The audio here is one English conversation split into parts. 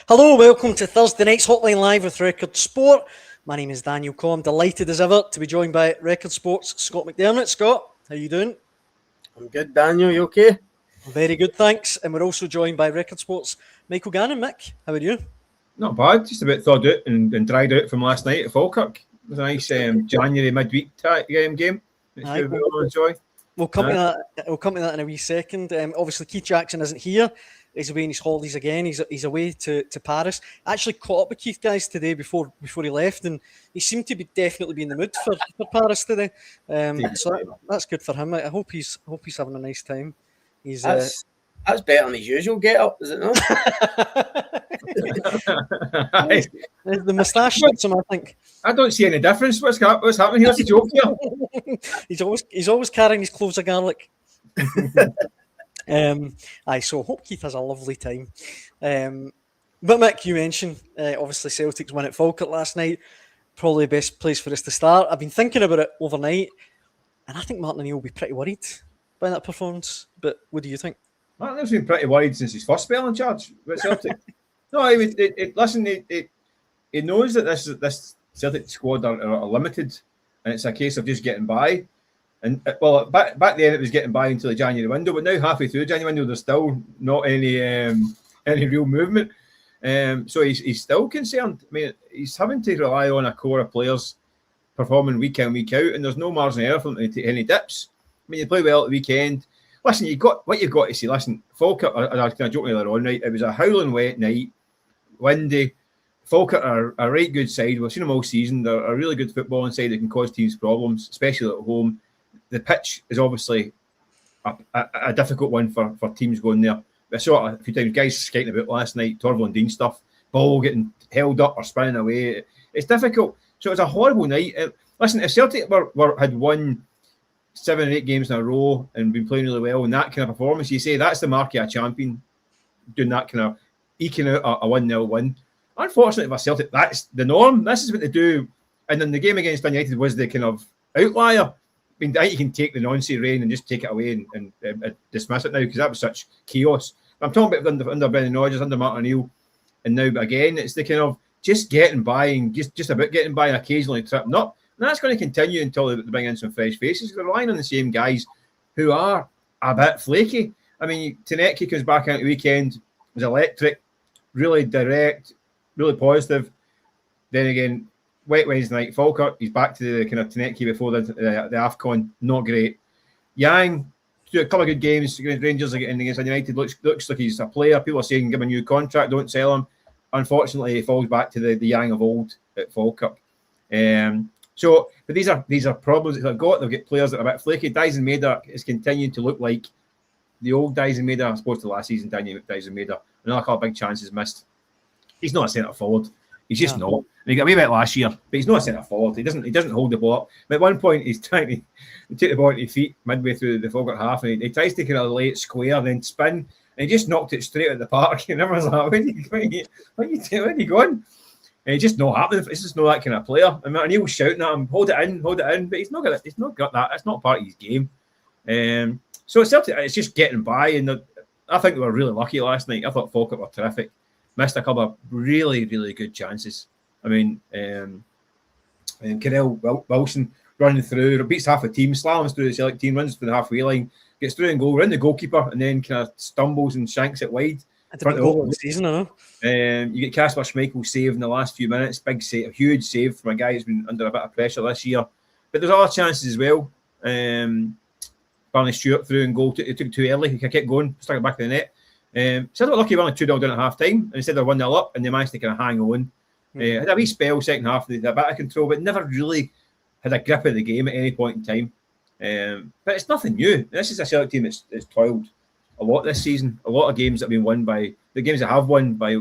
Hello, welcome to Thursday night's Hotline Live with Record Sport. My name is Daniel Caw. I'm delighted as ever to be joined by Record Sport's Scott McDermott. Scott, how you doing? I'm good, Daniel. You okay? Very good, thanks. And we're also joined by Record Sport's Michael Gannon. Mick, how are you? Not bad. Just a bit thawed out and dried out from last night at Falkirk. It was a nice January midweek game. Which we all enjoy. We'll come to that in a wee second. Obviously, Keith Jackson isn't here. He's away on his holidays again. He's away to Paris. I actually caught up with Keith guys today before he left, and he seemed to definitely be in the mood for Paris today. So that's good for him. I hope he's having a nice time. That's better than his usual get up, is it not? The moustache fits him, I think. I don't see any difference. What's happening here? It's a joke here. He's always carrying his cloves of garlic. So hope Keith has a lovely time. But Mick, you mentioned obviously Celtic's win at Falkirk last night. Probably the best place for us to start. I've been thinking about it overnight, and I think Martin O'Neill will be pretty worried by that performance. But what do you think? Martin O'Neill's been pretty worried since his first spell in charge with Celtic. No, he knows that this Celtic squad are limited, and it's a case of just getting by. And back then it was getting by until the January window, but now halfway through the January window, there's still not any real movement. So he's still concerned. I mean, he's having to rely on a core of players performing week in, week out, and there's no margin of error for them to take any dips. I mean, you play well at the weekend. Listen, you've got to see. Listen, Falkirk, I was kind of joking earlier on, right? It was a howling wet night, windy. Falkirk are a right good side. We've seen them all season. They're a really good footballing side that can cause teams problems, especially at home. The pitch is obviously a difficult one for teams going there. I saw it a few times, guys skating about last night, Torval and Dean stuff, ball getting held up or spinning away. It's difficult. So it's a horrible night. Listen, if Celtic had won 7 or 8 games in a row and been playing really well, and that kind of performance, you say that's the mark of a champion, doing that kind of eking out a 1-0 win. Unfortunately for Celtic, that's the norm. This is what they do. And then the game against United was the kind of outlier. I mean, I think you can take the nonsense reign and just take it away and dismiss it now, because that was such chaos. I'm talking about under Brendan Rodgers, under Martin O'Neill, and now again, it's the kind of just getting by and just about getting by and occasionally tripping up. And that's going to continue until they bring in some fresh faces. They're relying on the same guys who are a bit flaky. I mean, Tavernier comes back out the weekend, was electric, really direct, really positive. Then again, wet Wednesday night, Falkirk, he's back to the kind of Tavernier before the AFCON, not great. Yang, do a couple of good games against Rangers and against United, looks like he's a player. People are saying give him a new contract, don't sell him. Unfortunately, he falls back to the Yang of old at Falkirk. But these are problems that they've got. They've got players that are a bit flaky. Dyson Maeder is continuing to look like the old Dyson Maeder, as opposed to last season. Dyson Maeder, another couple of big chances missed. He's not a centre forward. He's just not. And he got away with it last year, but he's not a centre forward. He doesn't hold the ball up. But at one point, he's trying to take the ball into his feet midway through the Falkirk half, and he tries to kind of lay it square, then spin, and he just knocked it straight at the park. And everyone's like, where are you going? And it's just not happening. It's just not that kind of player. I mean, Neil's shouting at him, hold it in, but he's not got that. It's not part of his game. So it's just getting by, and I think they were really lucky last night. I thought Falkirk were terrific. Missed a couple of really, really good chances. I mean, Cadell Wilson running through, beats half the team, slams through the Celtic team, runs through the halfway line, gets through and goal, around the goalkeeper, and then kind of stumbles and shanks it wide. Front of the season, I know. You get Kasper Schmeichel's save in the last few minutes. Big save, a huge save from a guy who's been under a bit of pressure this year. But there's other chances as well. Barney Stewart through and goal. It took too early. He kept going, stuck it back in the net. So I got lucky, we were only 2-0 down at half time, and instead they're 1-0 up, and they managed to kind of hang on. Had a wee spell second half, they had a bit of control, but never really had a grip of the game at any point in time. But it's nothing new. This is a Celtic team that's toiled a lot this season. A lot of games that have been won by the games that have won by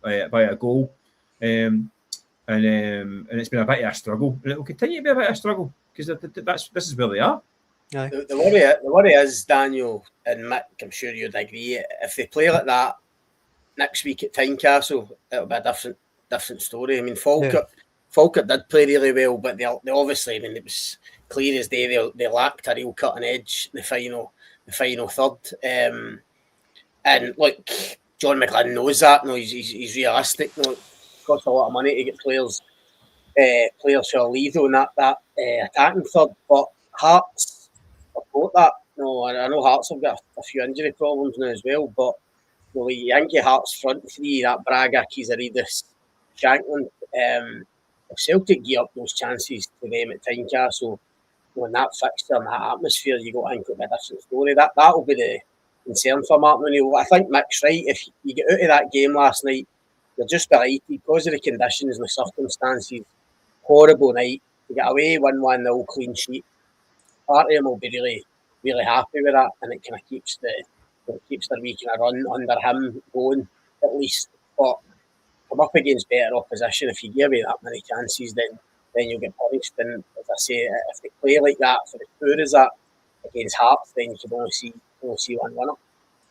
a goal, and it's been a bit of a struggle, and it will continue to be a bit of a struggle because this is where they are. Aye. The worry is, Daniel and Mick, I'm sure you'd agree, if they play like that next week at Tynecastle, it'll be a different story. I mean, Falkirk did play really well, but they obviously, I mean, it was clear as day they lacked a real cutting edge in the final third. And look, John McGlynn knows that. No, he's realistic. No, it costs a lot of money to get players who will leave on that attacking third. But Hearts support that. No, I know Hearts have got a few injury problems now as well. But the Yankee Hearts front three, that Braga, Kizaridis, Shankland, if Celtic gear up those chances to them at Tynecastle, when that fixture and that atmosphere, you got to think it'll be a different story. That'll be the concern for Martin O'Neill. I think Mick's right. If you get out of that game last night, you're just delighted because of the conditions and the circumstances. Horrible night. You get away 1-1-0 clean sheet. Part of them will be really, really happy with that, and it kind of keeps their wee kind of run under him going at least. But come up against better opposition, if you give away that many chances, then you'll get punished. And as I say, if they play like that for as poor as that against Hearts, then you can only see one winner.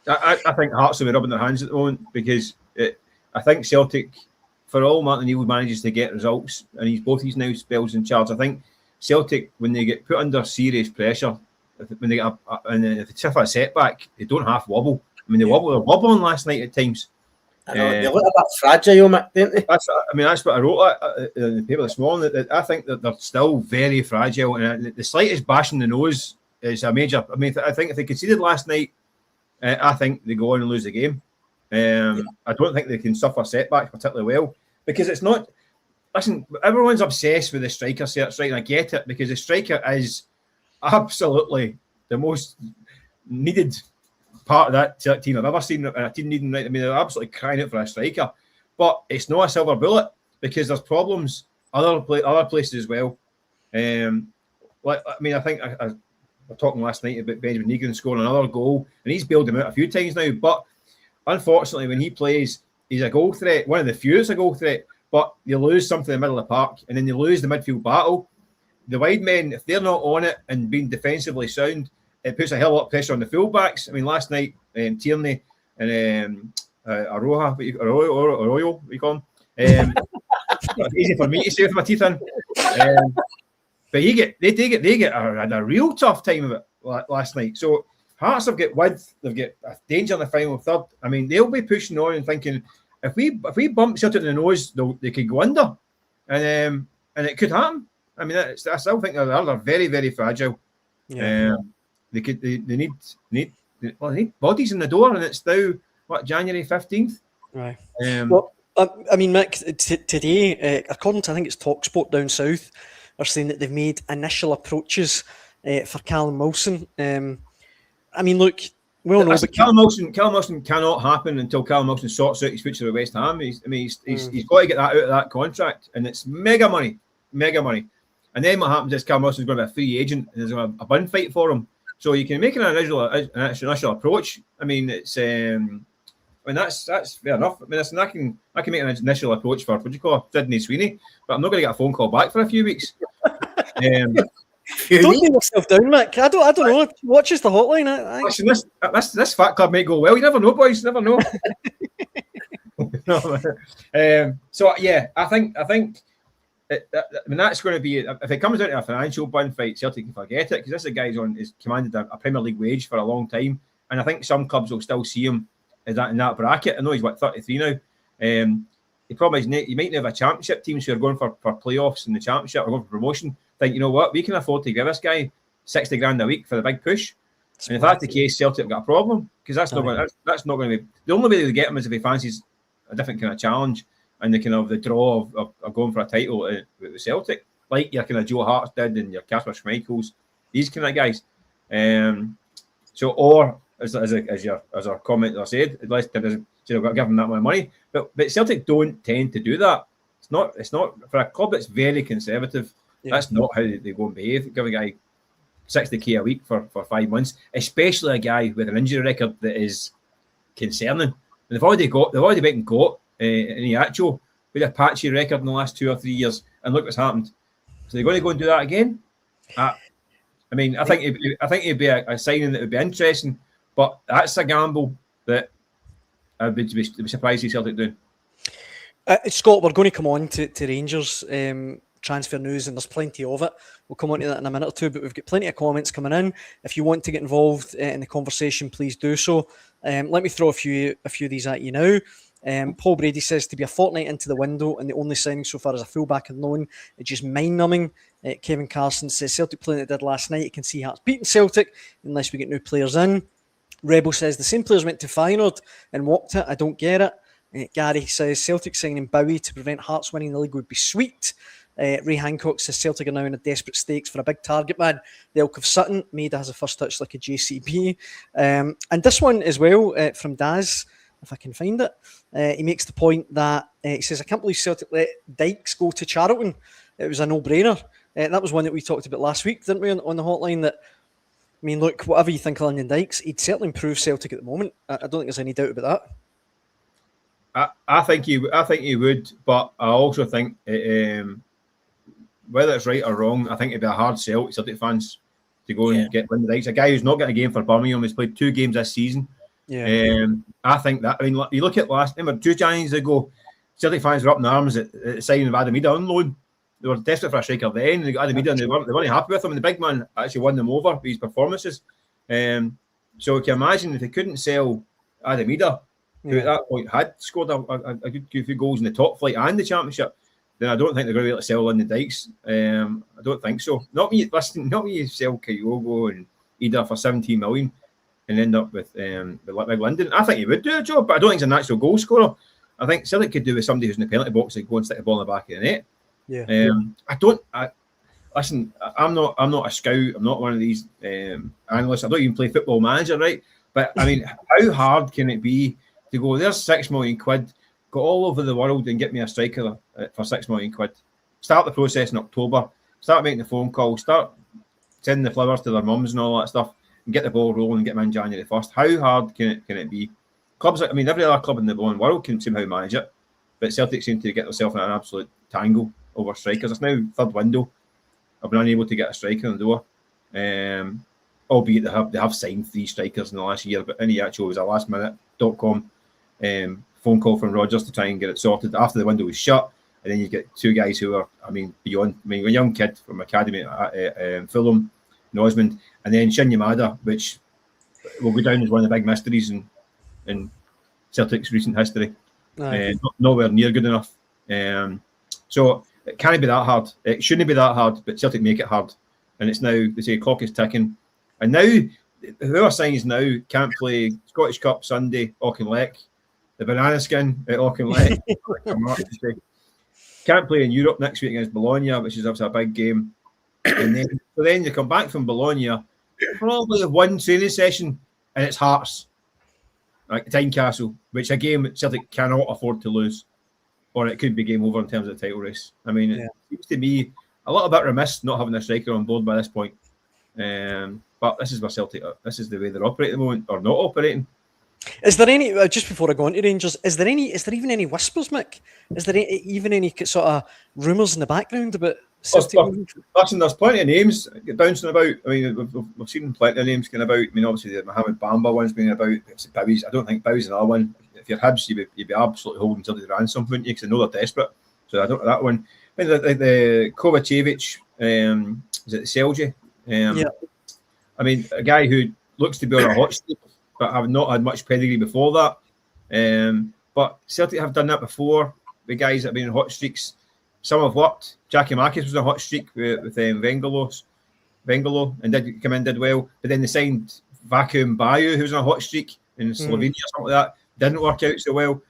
I think Hearts will be rubbing their hands at the moment because I think Celtic, for all Martin O'Neill manages to get results, and he's both his now spells in charge, I think Celtic, when they get put under serious pressure, when they get if they suffer a setback, they don't half wobble. I mean, they were wobbling last night at times. I know, they look a bit fragile, Mick, don't they? That's what I wrote in the paper this morning. That I think that they're still very fragile, and the slightest bash in the nose is a major. I mean, I think if they conceded last night, I think they go on and lose the game. I don't think they can suffer setbacks particularly well because it's not. Listen, everyone's obsessed with the striker search, right? And I get it because the striker is absolutely the most needed part of that team I've ever seen, and a team needing, right? I mean, they're absolutely crying out for a striker, but it's not a silver bullet because there's problems other places as well. I think I was talking last night about Benjamin Egan scoring another goal, and he's bailed him out a few times now. But unfortunately, when he plays, he's a goal threat, one of the few that's a goal threat. But you lose something in the middle of the park, and then you lose the midfield battle. The wide men, if they're not on it and being defensively sound, it puts a hell of a lot of pressure on the fullbacks. I mean, last night, Tierney and Arroyo, we call him. Easy for me to say with my teeth in. But they get a real tough time of it last night. So Hearts have got width, they've got a danger in the final third. I mean, they'll be pushing on and thinking, if we bump Celtic in the nose, they could go under, and it could happen. I mean, I still think they're very, very fragile. Yeah. They need bodies in the door, and it's now January 15th. Right. Well, I mean, Mick, today, according to I think it's TalkSport down south, are saying that they've made initial approaches for Callum Wilson. I mean, look, we all know, but Callum Wilson cannot happen until Callum Wilson sorts out his future at West Ham. He's got to get that out of that contract, and it's mega money. And then what happens is Callum Wilson's going to be a free agent, and there's a bun fight for him. So you can make an initial approach. I mean, it's that's fair enough. I mean, listen, I can make an initial approach for Sydney Sweeney, but I'm not going to get a phone call back for a few weeks. Don't leave yourself down, Mick. I don't know. Watches the hotline. Listen, this fat club might go well. You never know, boys. Never know. So yeah, I think. I mean, that's going to be if it comes down to a financial bun fight, Celtic can forget it because this guy's is commanded a Premier League wage for a long time, and I think some clubs will still see him in that bracket. I know he's 33 now. The problem is you might have a championship teams who are going for playoffs in the championship or going for promotion. Think, you know what, we can afford to give this guy 60 grand a week for the big push. And if that's the case, Celtic have got a problem because that's not going to be the only way they get him is if he fancies a different kind of challenge and the kind of the draw of going for a title with Celtic, like your kind of Joe Hart's did and your Kasper Schmeichels, these kind of guys. So, or as our commenter said, at least give him that much money. But Celtic don't tend to do that. It's not for a club that's very conservative. Yeah. That's not how they go and behave. Give a guy 60k a week for 5 months, especially a guy with an injury record that is concerning. And they've already got Iniacho with a patchy record in the last 2 or 3 years, and look what's happened. So they're going to go and do that again. I mean, I think it'd be a signing that would be interesting, but that's a gamble that I would be surprised to see Celtic doing. Scott, we're going to come on to Rangers transfer news, and there's plenty of it. We'll come on to that in a minute or two, but we've got plenty of comments coming in. If you want to get involved in the conversation, please do so. Let me throw a few of these at you now. Paul Brady says, to be a fortnight into the window and the only signing so far is a fullback and loan, it's just mind-numbing. Kevin Carson says, Celtic playing it did last night, you can see Hearts beating Celtic unless we get new players in. Rebel says, the same players went to Feyenoord and walked it, I don't get it. Gary says, Celtic signing Bowie to prevent Hearts winning the league would be sweet. Ray Hancock says, Celtic are now in a desperate stakes for a big target man. The ilk of Sutton. Maida has a first touch like a JCB. And this one as well from Daz, if I can find it. He makes the point that he says, I can't believe Celtic let Dykes go to Charlton. It was a no-brainer. That was one that we talked about last week, didn't we, on the hotline? That, I mean, look, whatever you think of Lyndon Dykes, he'd certainly improve Celtic at the moment. I don't think there's any doubt about that. I think he would, but I also think whether it's right or wrong, I think it'd be a hard sell to Celtic fans to go and get Lyndon Dykes, a guy who's not getting a game for Birmingham. He's played 2 games this season. I think that, I mean, you look at remember 2 Januaries ago, Celtic fans were up in arms at signing of Adam Ida on loan. They were desperate for a striker then. They got Adam Ida and they weren't happy with him, and the big man actually won them over with his performances. So you can imagine if they couldn't sell Adam Ida, who at that point had scored a good few goals in the top flight and the championship, then I don't think they're going to be able to sell Lyndon Dykes. I don't think so. Not when you sell Kyogo and Ida for 17 million and end up with Lyndon. I think he would do a job, but I don't think he's a natural goal scorer. I think Celtic could do with somebody who's in the penalty box and go and stick the ball in the back of the net. Listen, I'm not a scout. I'm not one of these analysts. I don't even play Football Manager, right? But I mean, how hard can it be to go, there's 6 million quid, go all over the world and get me a striker for 6 million quid. Start the process in October. Start making the phone calls. Start sending the flowers to their mums and all that stuff, and get the ball rolling and get them in January 1st. How hard can it be? Clubs, I mean, every other club in the world can somehow manage it, but Celtic seem to get themselves in an absolute tangle over strikers. It's now 3rd window. I've been unable to get a striker in the door. Albeit they have signed 3 strikers in the last year, but any actual was a lastminute.com phone call from Rodgers to try and get it sorted after the window was shut. And then you get 2 guys who are, beyond. A young kid from academy at Fulham, Osmond, and then Shin Yamada, which will go down as one of the big mysteries in Celtic's recent history. Nowhere near good enough. So it can't be that hard. It shouldn't be that hard, but Celtic make it hard. And it's now, they say, clock is ticking. And now, whoever signs now can't play Scottish Cup Sunday, Auchinleck, the banana skin at Auchinleck. Can't play in Europe next week against Bologna, which is obviously a big game. And then you come back from Bologna, probably have 1 training session, and it's Hearts, like Tynecastle, which a game Celtic cannot afford to lose, or it could be game over in terms of the title race. I mean, it seems to me a little bit remiss not having a striker on board by this point. But this is where Celtic, this is the way they're operating at the moment, or not operating. Is there any, just before I go on to Rangers, is there even any whispers, Mick? Is there even any sort of rumours in the background about Celtic? Listen, there's plenty of names bouncing about. I mean, we've seen plenty of names going about. I mean, obviously the Mohamed Bamba one's been about. Bowie's, I don't think Bowie's another one. If you're Hibs, you'd be absolutely holding Celtic to ransom, wouldn't you? Because I know they're desperate. So I don't know that one. I mean, the Kovacevic, is it Selji? I mean, a guy who looks to be on a hot streak, but have not had much pedigree before that. But Celtic have done that before. The guys that have been in hot streaks, some have worked. Jackie Marcus was on a hot streak with Vengalo, and did come in, did well. But then they signed Vacuum Bayu, who's on a hot streak in Slovenia or something like that. Didn't work out so well.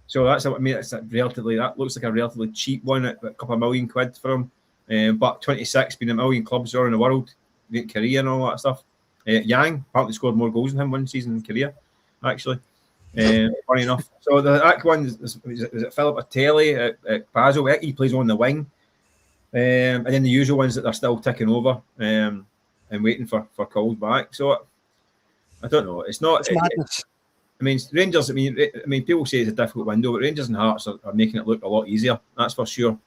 So that's, I mean, that looks like a relatively cheap one at a couple of million quid for him. But 26, being a million clubs around the world, Korea and all that stuff. Yang apparently scored more goals than him one season in Korea, actually. Funny enough. So that one is it Philip Atelli at Basel. He plays on the wing. And then the usual ones that they're still ticking over and waiting for calls back. So I don't know. It's not. I mean, Rangers. I mean, people say it's a difficult window, but Rangers and Hearts are making it look a lot easier. That's for sure.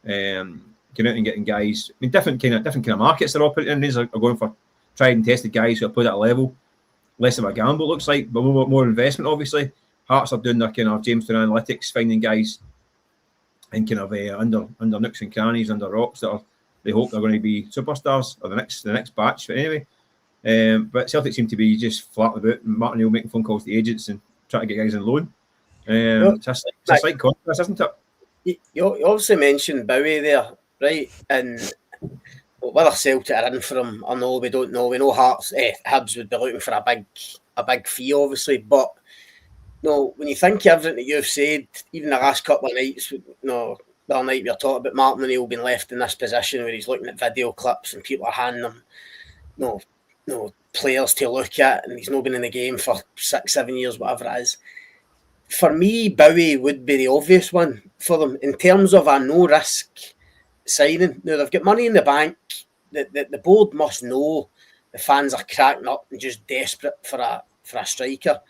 Going out and getting guys. I mean, different kind of markets they're operating in. Rangers are going for tried and tested guys who are played at a level. Less of a gamble, it looks like, but more investment, obviously. Hearts are doing their kind of Jamestown analytics, finding guys and kind of under nooks and crannies, under rocks that they hope they're going to be superstars or the next batch. But anyway, but Celtic seem to be just flat about, and Martin O'Neill making phone calls to agents and trying to get guys on loan. It's a slight contrast, isn't it? You obviously mentioned Bowie there, right? And whether Celtic are in for him or no, we don't know. We know Hibs would be looking for a big fee, obviously, but no, when you think of everything that you've said, even the last couple of nights, the other night we were talking about Martin O'Neill being left in this position where he's looking at video clips and people are handing him players to look at, and he's not been in the game for 6-7 years, whatever it is. For me, Bowie would be the obvious one for them in terms of a no risk signing. Now they've got money in the bank. The board must know the fans are cracking up and just desperate for a striker.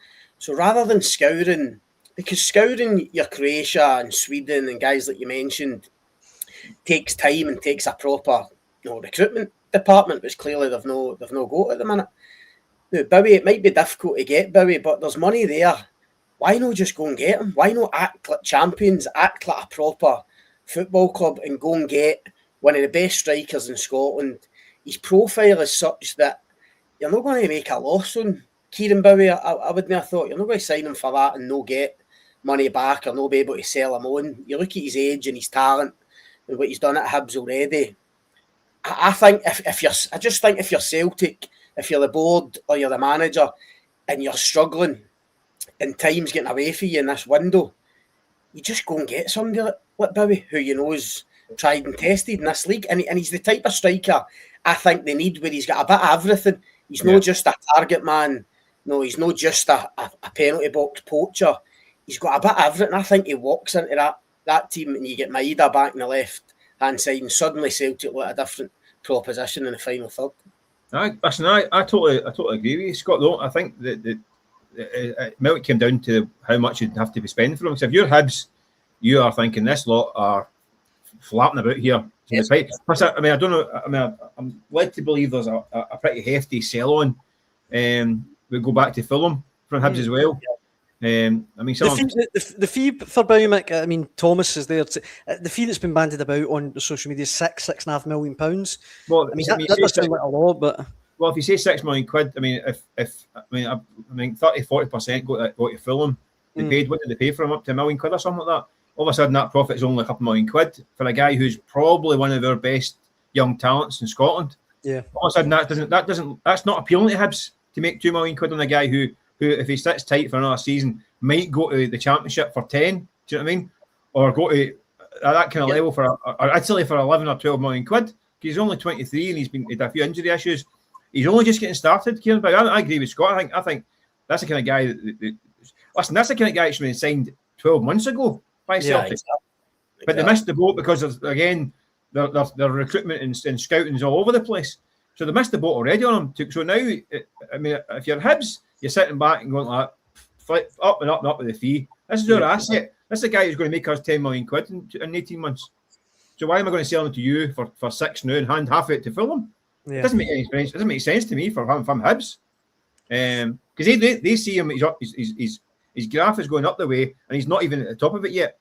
So rather than scouring your Croatia and Sweden and guys like you mentioned takes time and takes a proper recruitment department, which clearly they've no got at the minute. Now Bowie, it might be difficult to get Bowie, but there's money there. Why not just go and get him? Why not act like champions, act like a proper football club and go and get one of the best strikers in Scotland? His profile is such that you're not going to make a loss on Kieran Bowie. I wouldn't have thought. You're not going to sign him for that and no get money back or no be able to sell him on. You look at his age and his talent and what he's done at Hibs already. I think if you're Celtic, if you're the board or you're the manager and you're struggling and time's getting away for you in this window, you just go and get somebody like Bowie, who you know is tried and tested in this league, and he's the type of striker I think they need, where he's got a bit of everything. He's not just a target man. No, he's not just a penalty box poacher. He's got a bit of everything. I think he walks into that team, and you get Maeda back in the left hand side, and suddenly Celtic look at a different proposition in the final third. I totally agree with you, Scott. Though I think that it might come down to how much you'd have to be spending for them. Because if you're Hibs, you are thinking this lot are flapping about here. Yes. Plus, I don't know. I'm led to believe there's a pretty hefty sell-on. We go back to Fulham from Hibs as well. The fee for Bowie, Thomas is there. The fee that's been bandied about on social media is £6.5 million. Well, that does sound like a lot, but well, if you say £6 million, if 30-40% go to Fulham, they paid, what did they pay for him, up to £1 million or something like that? All of a sudden, that profit is only a couple £1 million for a guy who's probably one of our best young talents in Scotland. Yeah. All of a sudden, that's not appealing to Hibs to make £2 million on a guy who, if he sits tight for another season, might go to the Championship for 10. Do you know what I mean? Or go to that kind of level for Italy for 11 or £12 million. He's only 23 and he's had a few injury issues. He's only just getting started, Kieran. But I agree with Scott. I think that's the kind of guy that's the kind of guy that should have been signed 12 months ago by Celtic. Exactly. But they missed the boat because of, again, their recruitment and scouting is all over the place. So they missed the boat already on him. So now, if you're Hibs, you're sitting back and going like, flip up and up and up with the fee. This is our asset. This is the guy who's going to make us £10 million in 18 months. So why am I going to sell him to you for 6 now and hand half it to Fulham? Yeah. It doesn't make any sense. It doesn't make sense to me from Hibs. Because they see him, his graph is going up the way and he's not even at the top of it yet.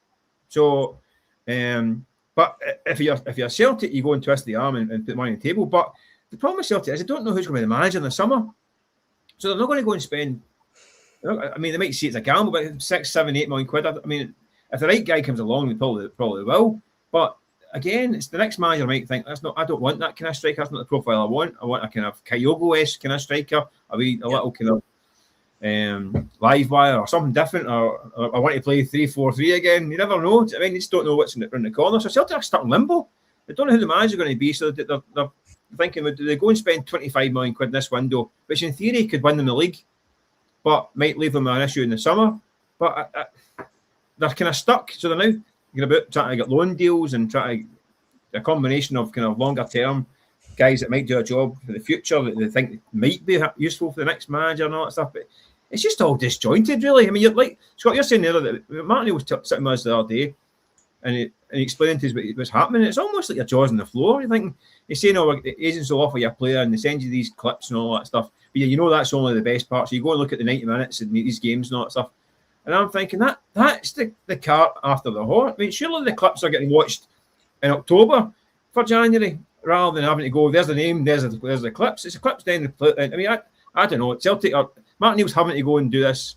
So, but if you're Celtic, you go and twist the arm and put money on the table. But the problem with Celtic is they don't know who's going to be the manager in the summer. So they're not going to go and spend, they might see it's a gamble, but £6, £7, £8 million. If the right guy comes along, they probably will. But again, it's the next manager might think, I don't want that kind of striker. That's not the profile I want. I want a kind of Kyogo-esque kind of striker, a little kind of live wire or something different, or I want to play 3-4-3 again. You never know. You just don't know what's around the corner. So Celtic are stuck in limbo. They don't know who the manager's going to be, so they're thinking, do they go and spend £25 million in this window, which in theory could win them the league, but might leave them an issue in the summer. But they're kind of stuck. So they're now about trying to get loan deals and try to a combination of kind of longer term guys that might do a job for the future that they think might be useful for the next manager and all that stuff. But it's just all disjointed, really. You're like, Scott, you're saying the other day, Martin was sitting with us the other day and he explained to us what's happening. It's almost like your jaws on the floor. You're thinking, he's saying, agents will offer you a player and they send you these clips and all that stuff. But you know that's only the best part. So you go and look at the 90 minutes and these games and all that stuff. And I'm thinking that's the cart after the horse. I mean, surely the clips are getting watched in October for January rather than having to go, there's the name, there's the clips. It's the clips then. I mean, I don't know. Celtic or Martin Neil's having to go and do this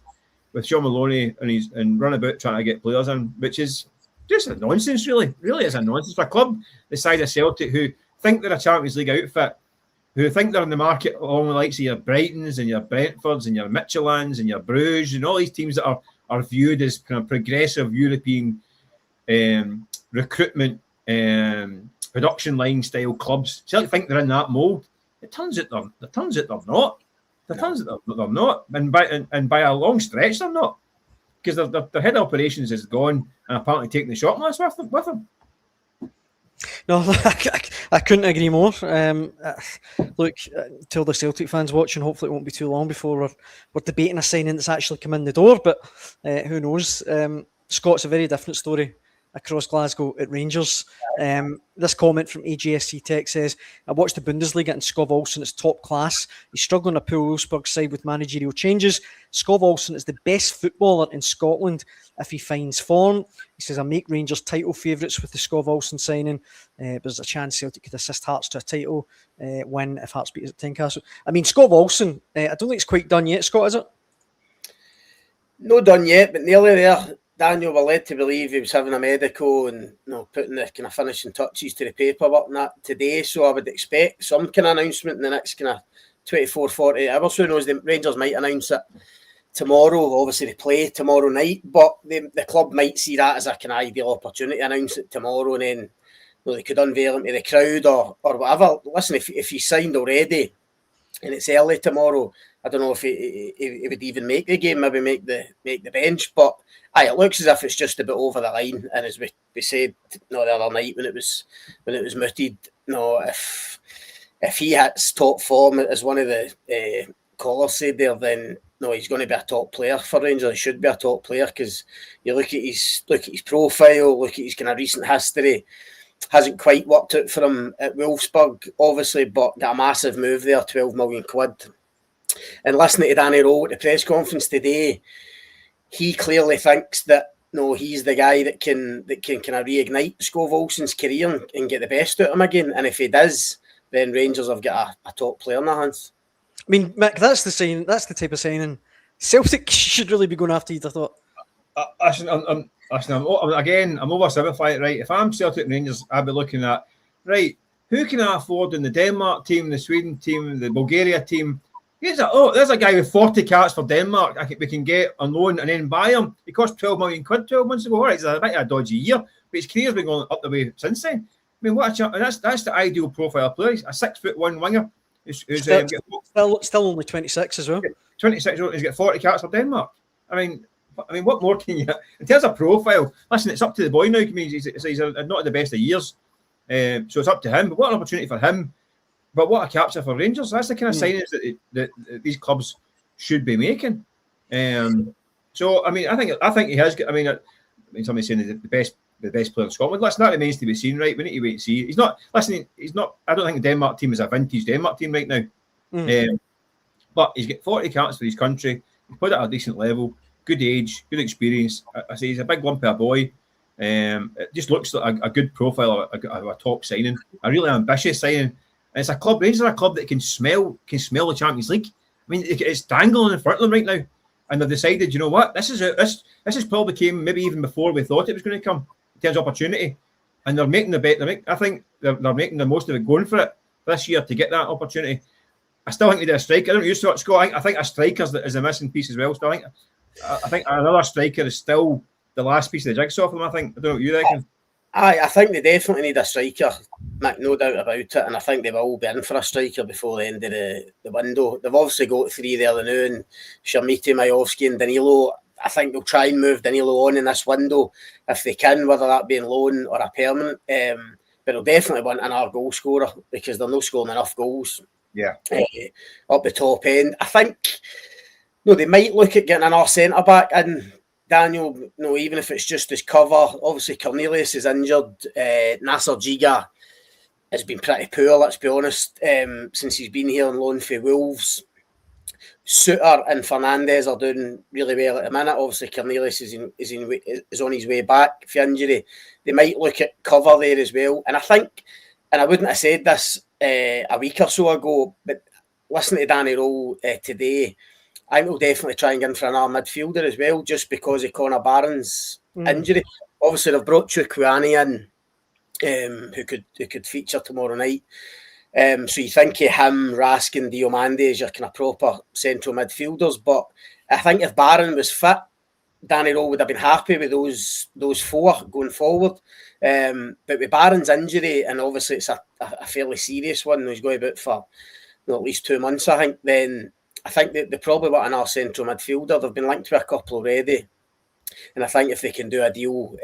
with Sean Maloney and run about trying to get players in, which is just a nonsense, really. Really is a nonsense for a club the size of Celtic who think they're a Champions League outfit, who think they're in the market along the likes of your Brightons and your Brentfords and your Midtjyllands and your Bruges and all these teams that are viewed as kind of progressive European recruitment production line style clubs. Celtic think they're in that mould. It turns out they're not. They're not. And by a long stretch, they're not. Because their head of operations is gone and apparently taking the shot list with them. No, I couldn't agree more. Look, tell the Celtic fans watching, hopefully it won't be too long before we're debating a signing that's actually come in the door, but who knows? Scott's a very different story across Glasgow at Rangers. This comment from AGSC Tech says, I watched the Bundesliga and Skov Olsen is top class. He's struggling to pull Wolfsburg side with managerial changes. Skov Olsen is the best footballer in Scotland if he finds form. He says, I make Rangers title favourites with the Skov Olsen signing, but there's a chance Celtic could assist Hearts to a title win if Hearts beat us at Tynecastle. I mean, Skov Olsen, I don't think it's quite done yet, Scott, is it? No done yet, but nearly there. Daniel were led to believe he was having a medical and putting the kind of finishing touches to the paperwork and that today. So I would expect some kind of announcement in the next kind of 24, 48 hours. Who knows, the Rangers might announce it tomorrow. Obviously, they play tomorrow night, but the club might see that as a kind of ideal opportunity to announce it tomorrow, and then they could unveil him to the crowd or whatever. Listen, if he's signed already and it's early tomorrow, I don't know if he would even make the game, maybe make the bench, but it looks as if it's just a bit over the line. And as we said the other night when it was mooted, if he hits top form, as one of the callers said there, then he's going to be a top player for Rangers. He should be a top player because you look at his profile, look at his kind of recent history. Hasn't quite worked out for him at Wolfsburg, obviously, but got a massive move there, 12 million quid. And listening to Danny Rowe at the press conference today, he clearly thinks that he's the guy that can kind of reignite Skov Olsen's career and get the best out of him again. And if he does, then Rangers have got a top player in their hands. I mean, Mick, that's the type of signing Celtic should really be going after, you'd have thought. I'm oversimplifying it, right? If I'm Celtic and Rangers, I'd be looking at, right, who can I afford in the Denmark team, the Sweden team, the Bulgaria team? There's a guy with 40 carts for Denmark we can get on loan and then buy him. He cost 12 million quid 12 months ago. All right, it's a bit of a dodgy year, but his career's been going up the way since then. I mean, that's the ideal profile player. He's a 6'1" winger. Who's still only 26 as well. 26 years old, he's got 40 carts for Denmark. I mean, what more can you? In terms of profile, listen, it's up to the boy now. I mean, he's not at the best of years, so it's up to him. But what an opportunity for him! But what a capture for Rangers. That's the kind of signings that these clubs should be making. So I mean, I think he has got. I mean, somebody's saying he's the best player in Scotland. Listen, that remains to be seen, right? We need to wait and see. He's not. Listen, he's not. I don't think the Denmark team is a vintage Denmark team right now. But he's got 40 caps for his country. He's played at a decent level. Good age, good experience. I say he's a big lump of a boy. It just looks like a good profile of a top signing, a really ambitious signing. And it's a club. Rangers are a club that can smell the Champions League. I mean, it's dangling in front of them right now, and they've decided, you know what, this is probably came maybe even before we thought it was going to come in terms of opportunity, and they're making the bet. I think they're making the most of it, going for it this year to get that opportunity. I still think they did a striker. I don't use to Scott. I think a striker is a missing piece as well. So I think another striker is still the last piece of the jigsaw for them. I don't know what you reckon. I think they definitely need a striker, Mick, no doubt about it, and I think they will be in for a striker before the end of the window. They've obviously got three there now, and Sharmiti, Majovski and Danilo. I think they'll try and move Danilo on in this window if they can, whether that be in loan or a permanent. But they'll definitely want another goal scorer because they're not scoring enough goals. Yeah, up the top end. I think they might look at getting another centre back in. Daniel, even if it's just his cover. Obviously, Cornelius is injured. Nasser Giga has been pretty poor, let's be honest, since he's been here on loan for Wolves. Suter and Fernandez are doing really well at the minute. Obviously, Cornelius is on his way back for injury. They might look at cover there as well. And I think, and I wouldn't have said this a week or so ago, but listening to Danny Rowe today, I think they'll definitely try and get in for another midfielder as well, just because of Connor Barron's injury. Obviously, they've brought Chukwuani in, who could feature tomorrow night. So you think of him, Raskin, Diomande as your kind of proper central midfielders. But I think if Barron was fit, Danny Rowe would have been happy with those four going forward. But with Barron's injury, and obviously it's a fairly serious one, he's going about for at least 2 months, I think, then I think they probably want another central midfielder. They've been linked with a couple already. And I think if they can do a deal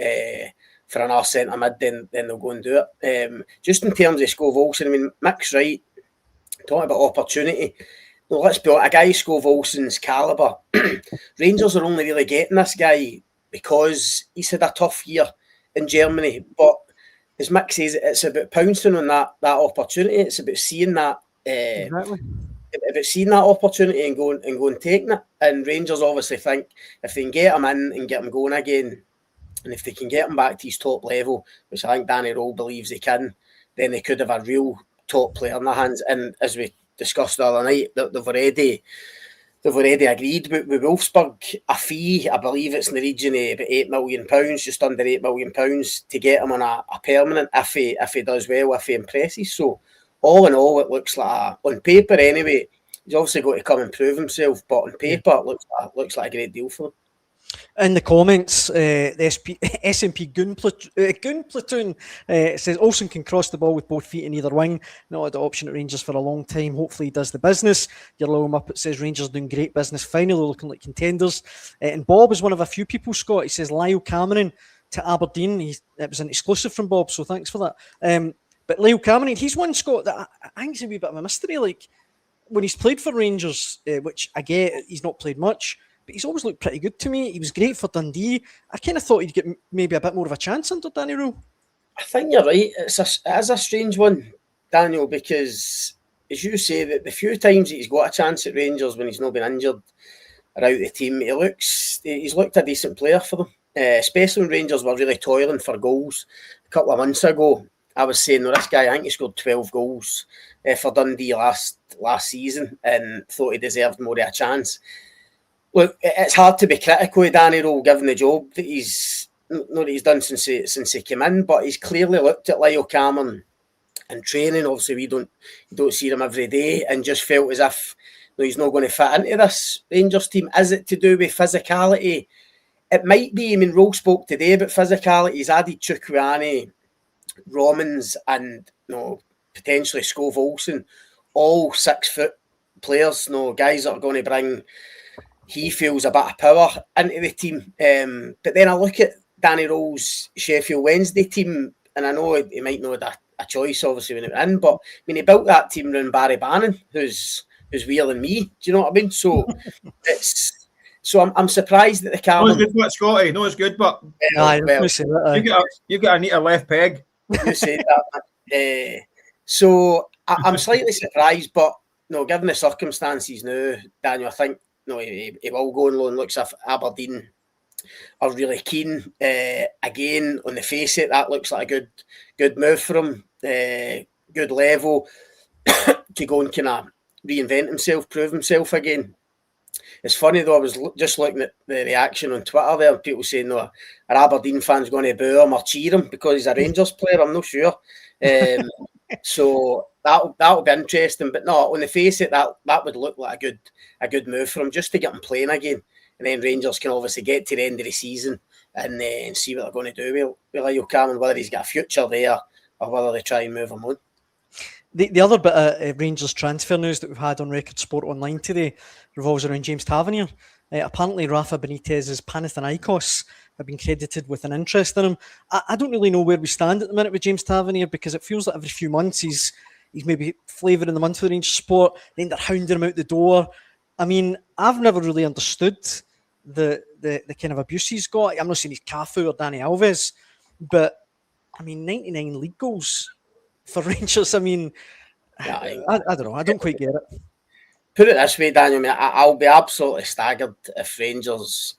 for another centre mid, then they'll go and do it. Just in terms of Skov Olsen, I mean, Mick's right, talking about opportunity. No, let's be honest, a guy Skov Olsen's calibre, Rangers are only really getting this guy because he's had a tough year in Germany. But as Mick says, it's about pouncing on that opportunity. It's about seeing that. Exactly. About seeing that opportunity and going and taking it. And Rangers obviously think if they can get him in and get him going again, and if they can get him back to his top level, which I think Danny Rowe believes they can, then they could have a real top player in their hands. And as we discussed the other night, they've already agreed with Wolfsburg a fee. I believe it's in the region of about £8 million, just under £8 million, to get him on a permanent if he does well, if he impresses. So all in all, it looks like, on paper anyway, he's obviously got to come and prove himself, but on paper it looks like a great deal for him. In the comments, the SNP Goon Platoon says Olsen can cross the ball with both feet in either wing. Not had the option at Rangers for a long time. Hopefully he does the business. Your low Muppet says Rangers doing great business. Finally looking like contenders. And Bob is one of a few people, Scott. He says Lyle Cameron to Aberdeen. It was an exclusive from Bob, so thanks for that. But Lyle Cameron, he's one, Scott, that I think is a wee bit of a mystery. Like, when he's played for Rangers, which I get, he's not played much, but he's always looked pretty good to me. He was great for Dundee. I kind of thought he'd get maybe a bit more of a chance under Danny Rowe. I think you're right. It is a strange one, Daniel, because, as you say, that the few times that he's got a chance at Rangers when he's not been injured or out of the team, he's looked a decent player for them, especially when Rangers were really toiling for goals. A couple of months ago, I was saying, no, this guy, I think he scored 12 goals for Dundee last season and thought he deserved more of a chance. Look, it's hard to be critical of Danny Rowe given the job that he's done since he came in, but he's clearly looked at Lyle Cameron in training. Obviously, we don't see him every day, and just felt as if he's not going to fit into this Rangers team. Is it to do with physicality? It might be. I mean, Rowe spoke today about physicality. He's added Chukwuani, Romans, and potentially Skov Olsen, all 6 foot players, guys that are going to bring, he feels, a bit of power into the team. But then I look at Danny Rowe's Sheffield Wednesday team, and I know he might not have a choice obviously when he went in, but I mean, he built that team around Barry Bannon, who's weirder than me. Do you know what I mean? So I'm surprised that the Cameron. No, it's good, but Scotty. No, it's good, but you got a neater left peg. You say that. So I'm slightly surprised, but given the circumstances now, Daniel, I think he will go on loan. Looks as if Aberdeen are really keen. Again, on the face of it, that looks like a good move for him. Good level to go and kind of reinvent himself, prove himself again. It's funny though, I was just looking at the reaction on Twitter there, people saying, are Aberdeen fans going to boo him or cheer him because he's a Rangers player? I'm not sure. So that'll be interesting. But no, on the face of it, that would look like a good move for him, just to get him playing again. And then Rangers can obviously get to the end of the season and see what they're going to do with Lyle Cameron, whether he's got a future there or whether they try and move him on. The other bit of Rangers transfer news that we've had on Record Sport Online today revolves around James Tavernier. Apparently, Rafa Benitez's Panathinaikos have been credited with an interest in him. I don't really know where we stand at the minute with James Tavernier, because it feels like every few months he's maybe flavouring the month for Rangers sport, then they're hounding him out the door. I mean, I've never really understood the kind of abuse he's got. I'm not saying he's Cafu or Dani Alves, but I mean, 99 league goals for Rangers. I mean, I don't know. I don't quite get it. put it this way, Daniel, I mean, I'll be absolutely staggered if Rangers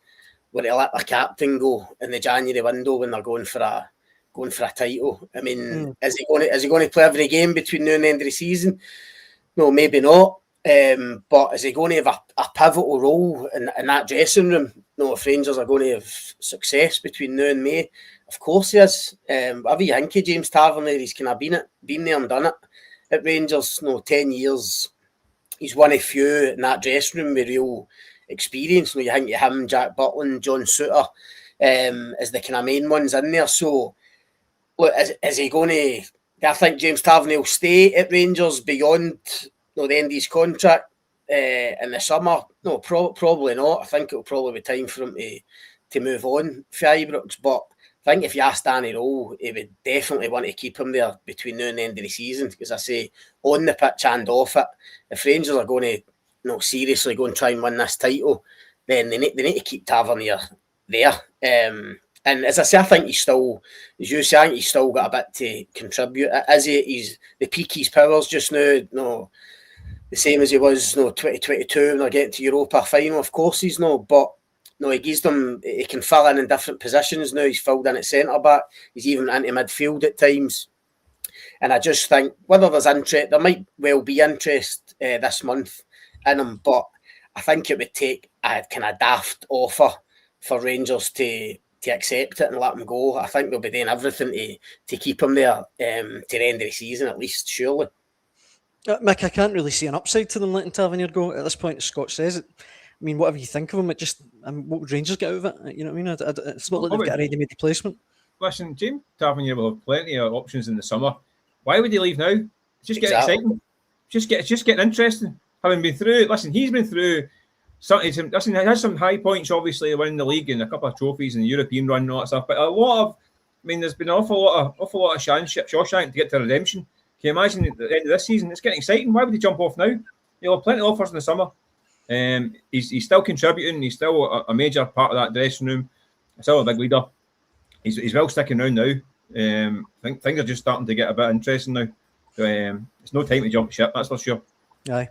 were to let their captain go in the January window when they're going for a title. I mean, is he going to play every game between now and the end of the season? No, maybe not. But is he going to have a pivotal role in that dressing room? No, if Rangers are going to have success between now and May, of course he is. Whatever you think of James Tavernier, he's kind of been there and done it at Rangers. 10 years. He's one of few in that dressing room with real experience. You think of him, Jack Butland, John Souttar, as the kind of main ones in there. So, look, is he going to? I think James Tavernier will stay at Rangers beyond the end of his contract in the summer. No, probably not. I think it'll probably be time for him to move on for Ibrox. But I think if you ask Danny Rowe, he would definitely want to keep him there between now and the end of the season. Because I say, on the pitch and off it, if Rangers are going to seriously go and try and win this title, then they need to keep Tavernier there. And as I say, I think he's still, as you say, I think he's still got a bit to contribute. Is he? He's the peak of his powers just now. No, the same as he was 2022 when they're getting to Europa final. Of course he's not, but no, he gives them. He can fill in different positions now. He's filled in at centre back. He's even into midfield at times. And I just think whether there's interest, there might well be interest this month in him, but I think it would take a kind of daft offer for Rangers to accept it and let him go. I think they'll be doing everything to keep him there to the end of the season at least, surely. Mick, I can't really see an upside to them letting Tavernier go at this point, as Scott says it. I mean, whatever you think of him, it just, what would Rangers get out of it? You know what I mean? It's not like they've got a ready-made replacement. Listen, James Tavernier will have plenty of options in the summer. Why would he leave now? Just get exciting. Just getting interesting. Having been through, listen, he's been through. He has some high points, obviously, winning the league and a couple of trophies and the European run and all that stuff. But there's been an awful lot of Shawshank to get to redemption. Can you imagine at the end of this season? It's getting exciting. Why would he jump off now? He'll have plenty of offers in the summer. He's still contributing. He's still a major part of that dressing room. He's still a big leader. He's well sticking around now. I think things are just starting to get a bit interesting now. So, it's no time to jump ship, that's for sure. Aye.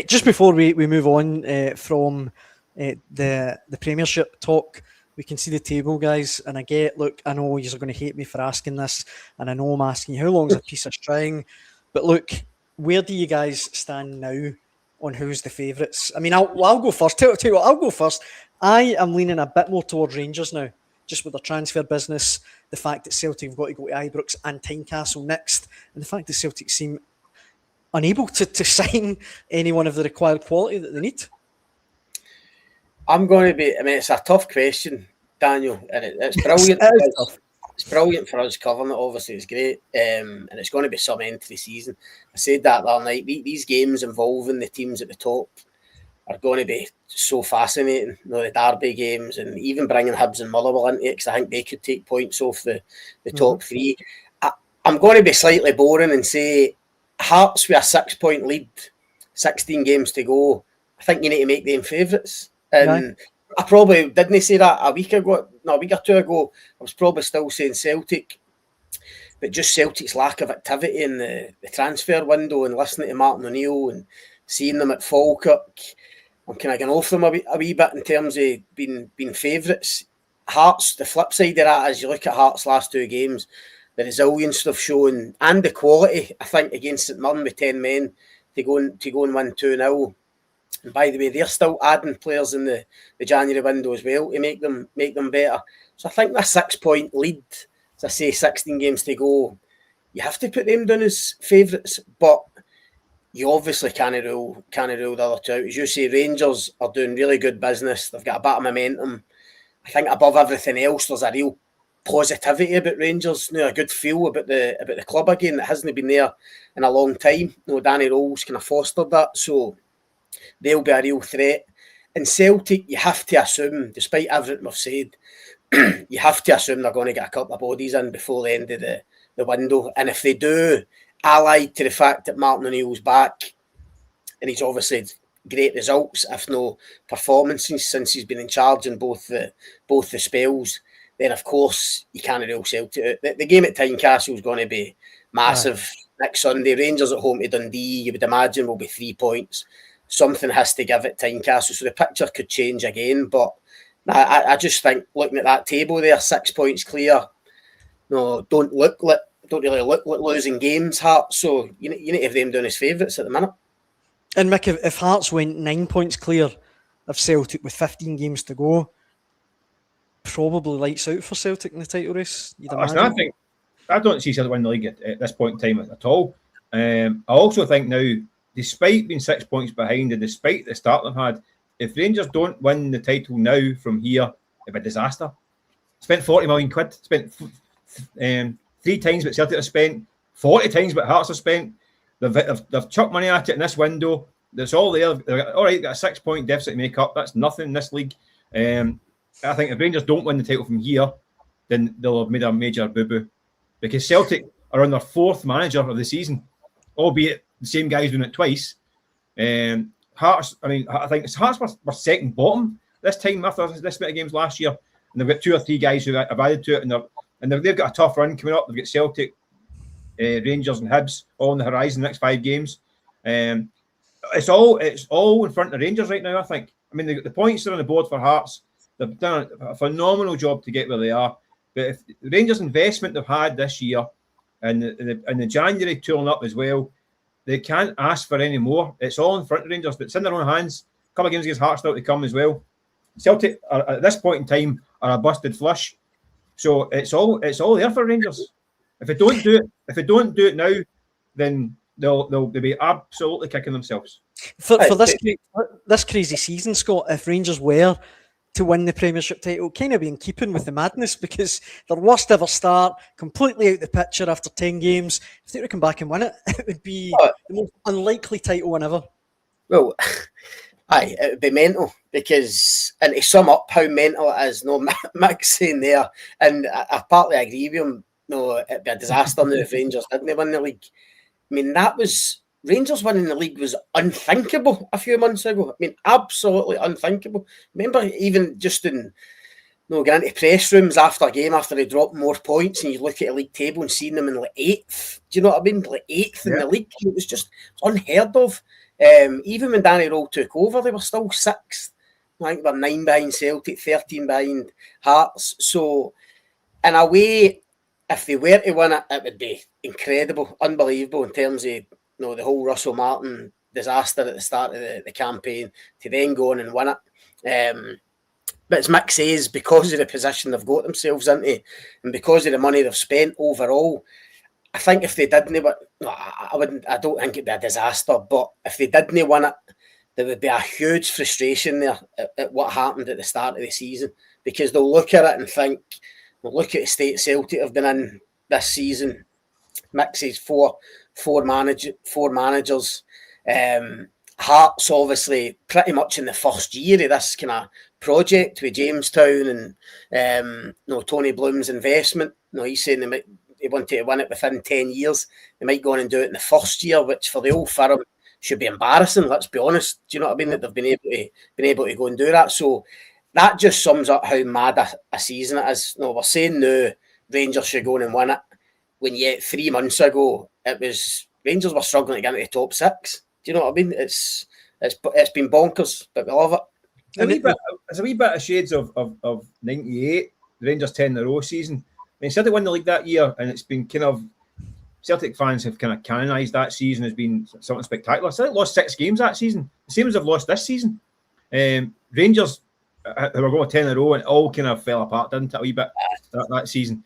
Just before we move on from the Premiership talk, we can see the table, guys. And I know you're going to hate me for asking this, and I know I'm asking you how long is a piece of string. But look, where do you guys stand now on who's the favourites? I mean, I'll go first. Tell you what, I'll go first. I am leaning a bit more towards Rangers now, just with the transfer business, the fact that Celtic have got to go to Ibrox and Tynecastle next, and the fact that Celtic seem unable to sign anyone of the required quality that they need. It's a tough question, Daniel, and it's brilliant. It's brilliant for us covering it, obviously, it's great, and it's going to be some end to the season. I said that the other night, these games involving the teams at the top are going to be so fascinating. The derby games, and even bringing Hibs and Motherwell into it, because I think they could take points off the top three. I'm going to be slightly boring and say Hearts with a 6-point lead, 16 games to go. I think you need to make them favourites. And I probably didn't say that a week or two ago. I was probably still saying Celtic, but just Celtic's lack of activity in the transfer window, and listening to Martin O'Neill and seeing them at Falkirk, I'm kind of going off them a wee bit in terms of being favourites. Hearts, the flip side of that is you look at Hearts' last two games, the resilience they've shown and the quality, I think, against St Mirren with 10 men to go and win 2-0. And by the way, they're still adding players in the January window as well to make them better. So I think that 6-point lead, as I say, 16 games to go, you have to put them down as favourites, but you obviously can't rule the other two out. As you say, Rangers are doing really good business. They've got a bit of momentum. I think above everything else, there's a real positivity about Rangers, a good feel about the club again that hasn't been there in a long time. Danny Rowe's kind of fostered that, so they'll be a real threat. And Celtic, you have to assume, despite everything we've said, you have to assume they're going to get a couple of bodies in before the end of the window. And if they do, allied to the fact that Martin O'Neill's back, and he's obviously great results, if no performances, since he's been in charge in both the spells, then of course you can't rule Celtic out. The game at Tynecastle is going to be massive next Sunday. Rangers at home to Dundee, you would imagine, will be 3 points. something has to give at Tynecastle, so the picture could change again. But I just think looking at that table there, 6 points clear. No, don't really look like losing games, Hearts. So you need to have them doing as favourites at the minute. And Mick, if Hearts went 9 points clear of Celtic with 15 games to go, probably lights out for Celtic in the title race. I don't see Celtic win the league at this point in time at all. I also think now, despite being 6 points behind and despite the start they've had, if Rangers don't win the title now from here, it'll be a disaster. Spent 40 million quid, spent 3 times what Celtic have spent, 40 times what Hearts have spent. They've chucked money at it in this window. That's all there. All right, got a 6 point deficit to make up. That's nothing in this league. I think if Rangers don't win the title from here, then they'll have made a major boo-boo. Because Celtic are on their 4th manager of the season, albeit the same guys doing it twice. Hearts, I think Hearts were second bottom this time after this many games last year, and they've got 2 or 3 guys who have added to it, and they've got a tough run coming up. They've got Celtic, Rangers, and Hibs all on the horizon the next 5 games. It's all in front of the Rangers right now. I think. The points are on the board for Hearts. They've done a phenomenal job to get where they are. But if the Rangers' investment they've had this year and the January tooling up as well, they can't ask for any more. It's all in front of Rangers. It's in their own hands. A couple of games against Hearts still to come as well. Celtic are, at this point in time, are a busted flush. So it's all there for Rangers. If they don't do it now, then they'll be absolutely kicking themselves. For this crazy season, Scott, if Rangers were to win the Premiership title, kind of be in keeping with the madness, because their worst ever start, completely out the picture after 10 games. If they were to come back and win it, it would be the most unlikely title win ever. Well, it would be mental, because, and to sum up how mental it is, Mick's saying there, and I partly agree with him, it'd be a disaster now if Rangers didn't win the league. Rangers winning the league was unthinkable a few months ago. Absolutely unthinkable. Remember, even just in going into press rooms after a game, after they dropped more points, and you look at the league table and seeing them in 8th. Do you know what I mean? 8th in the league. It was unheard of. Even when Danny Rowe took over, they were still 6th. I think they were 9 behind Celtic, 13 behind Hearts. So, in a way, if they were to win it, it would be incredible, unbelievable in terms of the whole Russell Martin disaster at the start of the campaign, to then go on and win it. But as Mick says, because of the position they've got themselves into, and because of the money they've spent overall, I think if they didn't, I don't think it'd be a disaster. But if they didn't win it, there would be a huge frustration there at what happened at the start of the season, because they'll look at it and think, look at the state Celtic have been in this season. Mick says four managers. Hearts obviously pretty much in the first year of this kind of project with Jamestown and Tony Bloom's investment. He's saying they want to win it within 10 years. They might go on and do it in the first year, which for the old firm should be embarrassing. Let's be honest. Do you know what I mean? That they've been able to go and do that. So that just sums up how mad a season it is. We're saying now Rangers should go on and win it, when yet 3 months ago it was Rangers were struggling to get into the top 6. Do you know what I mean? It's been bonkers, but we love it. There's a wee bit of shades of 98, the Rangers 10 in a row season. Celtic won the league that year, and it's been kind of, Celtic fans have kind of canonised that season as being something spectacular. Celtic lost 6 games that season, the same as they've lost this season. Rangers, who were going 10 in a row, and all kind of fell apart, didn't it, a wee bit that season.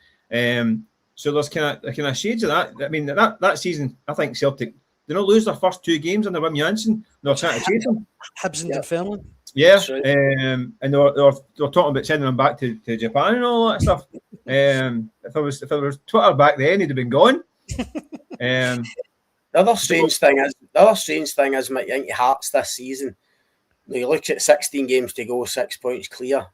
So there's kind of shades of that. That season, I think Celtic, they don't lose their first 2 games under Wim Jansen. They're trying to chase them. Hibs and Dunfermline. Yeah, and they were talking about sending them back to Japan and all that stuff. If it was Twitter back then, he'd have been gone. The other strange thing is, Mike, I think Hearts this season. You look at 16 games to go, 6 points clear.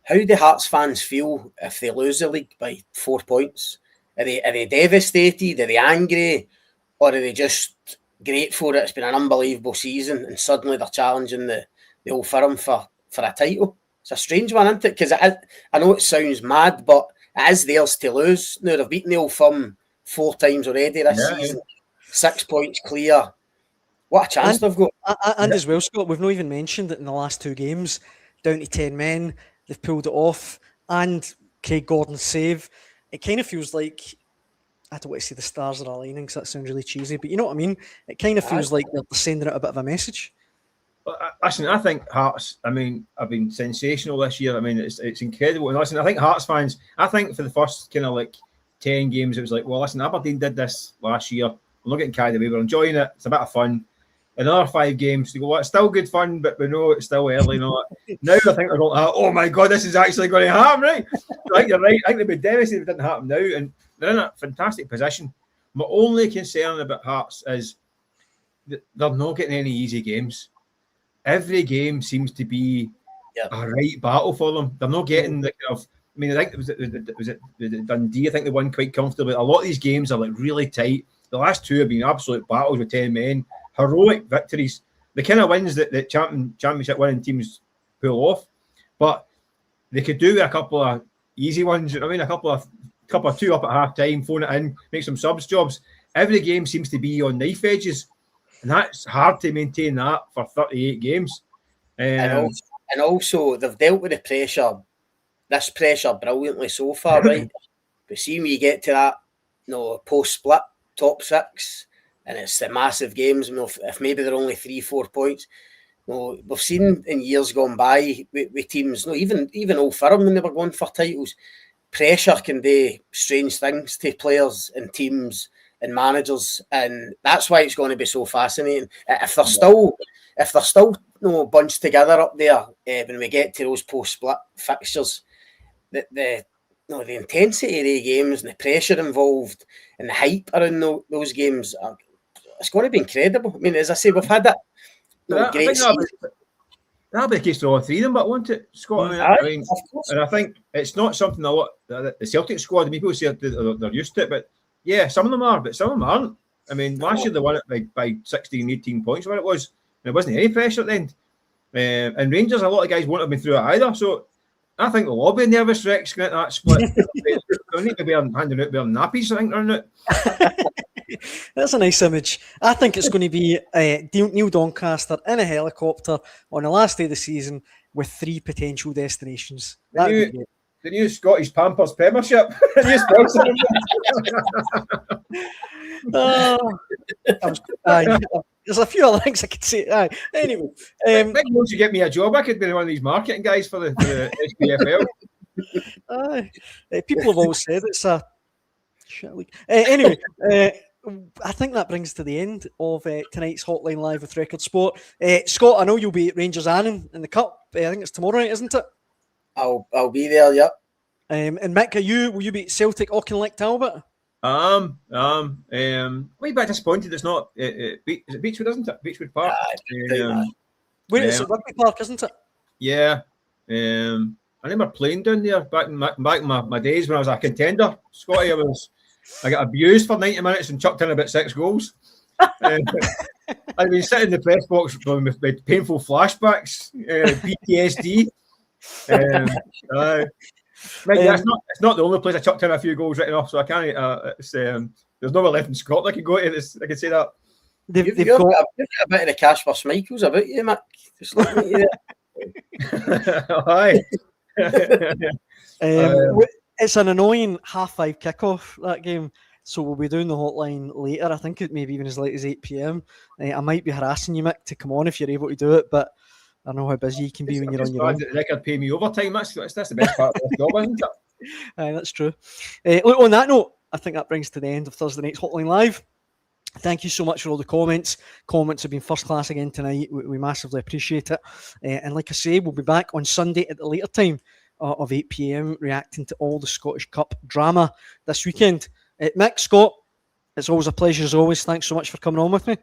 How do Hearts fans feel if they lose the league by 4 points? Are they devastated? Are they angry? Or are they just grateful that it's been an unbelievable season and suddenly they're challenging the old firm for a title? It's a strange one, isn't it? Because I know it sounds mad, but it is theirs to lose. Now, they've beaten the old firm 4 times already this season. 6 points clear. What a chance they've got. And as well, Scott, we've not even mentioned that in the last 2 games, down to 10 men, they've pulled it off, and Craig Gordon's save. It kind of feels like, I don't want to say the stars are aligning because that sounds really cheesy, but you know what I mean? It kind of feels like they're sending out a bit of a message. Listen, I think Hearts, I mean, have been sensational this year. I mean, it's incredible. And listen, I think Hearts fans, I think for the first kind of like 10 games, it was like, well, listen, Aberdeen did this last year. We're not getting carried away. We're enjoying it. It's a bit of fun. Another 5 games, you go, well, it's still good fun, but we know it's still early and all that. Now I think they're going, oh my God, this is actually going to happen, right? I think you're right. I think they'd be devastated if it didn't happen now. And they're in a fantastic position. My only concern about Hearts is that they're not getting any easy games. Every game seems to be a right battle for them. They're not getting the kind of, I mean, I think was it Dundee, I think they won quite comfortably. A lot of these games are like really tight. The last 2 have been absolute battles with 10 men. Heroic victories, the kind of wins that championship winning teams pull off, but they could do a couple of easy ones. You know what I mean, a couple of 2 up at half time, phone it in, make some subs jobs. Every game seems to be on knife edges, and that's hard to maintain that for 38 games. And also they've dealt with this pressure brilliantly so far, right? But see when you get to that, post split top 6. And it's the massive games. If maybe they're only 3-4 points. We've seen in years gone by with teams. Even Old Firm when they were going for titles, pressure can do strange things to players and teams and managers, and that's why it's going to be so fascinating. If they're still bunched together up there when we get to those post-split fixtures, the intensity of the games and the pressure involved and the hype around those games it's going to be incredible. I mean, as I say, we've had that great season. That'll be the case for all 3 of them, but won't it, Scott? I mean, and I think it's not something a lot. The Celtic squad, I mean, people say they're used to it, but yeah, some of them are, but some of them aren't. I mean, last year they won it by 16, 18 points, what it was. And it wasn't any pressure at the end. And Rangers, a lot of guys won't have been through it either. So I think they'll all be nervous wrecks going at that split. They'll need to be handing out their nappies, I think, around it. That's a nice image. I think it's going to be Neil Doncaster in a helicopter on the last day of the season with 3 potential destinations. The new Scottish Pampers Premiership. There's a few other things I could say. Anyway, once you get me a job, I could be one of these marketing guys for the SPFL. People have always said it's a shit league. Anyway, I think that brings to the end of tonight's Hotline Live with Record Sport. Scott, I know you'll be at Rangers Annan in the Cup. I think it's tomorrow night, isn't it? I'll be there, yeah. And Mick, will you be at Celtic Auchinleck Talbot? Way bit disappointed it's not. Is it Beechwood, isn't it? Beechwood Park. It's at Rugby Park, isn't it? Yeah. I remember playing down there back in my days when I was a contender. Scotty, I got abused for 90 minutes and chucked in about 6 goals. I've been sitting in the press box with painful flashbacks, PTSD. It's not the only place I chucked in a few goals written off, so I can't. There's nowhere left in Scotland I can go to. I can say that. You've got a bit of the Casper Schmeichels about you, Mick. Just looking at you. Aye. It's an annoying 5:30 kickoff, that game, so we'll be doing the hotline later. I think it maybe even as late as 8 p.m. I might be harassing you, Mick, to come on if you're able to do it, but I know how busy you can be when you're on your own. They could pay me overtime. That's the best part of the job, isn't it? Aye, that's true. Look, on that note, I think that brings to the end of Thursday night's Hotline Live. Thank you so much for all the comments. Comments have been first class again tonight. We massively appreciate it. And like I say, we'll be back on Sunday at the later time of 8 p.m. reacting to all the Scottish Cup drama this weekend. Mick, Scott, it's always a pleasure as always. Thanks so much for coming on with me.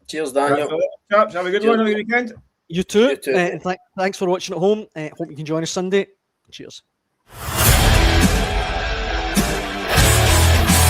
Cheers, Daniel. Chaps, have a good one. Have a good weekend. You too. And thanks for watching at home. Hope you can join us Sunday. Cheers.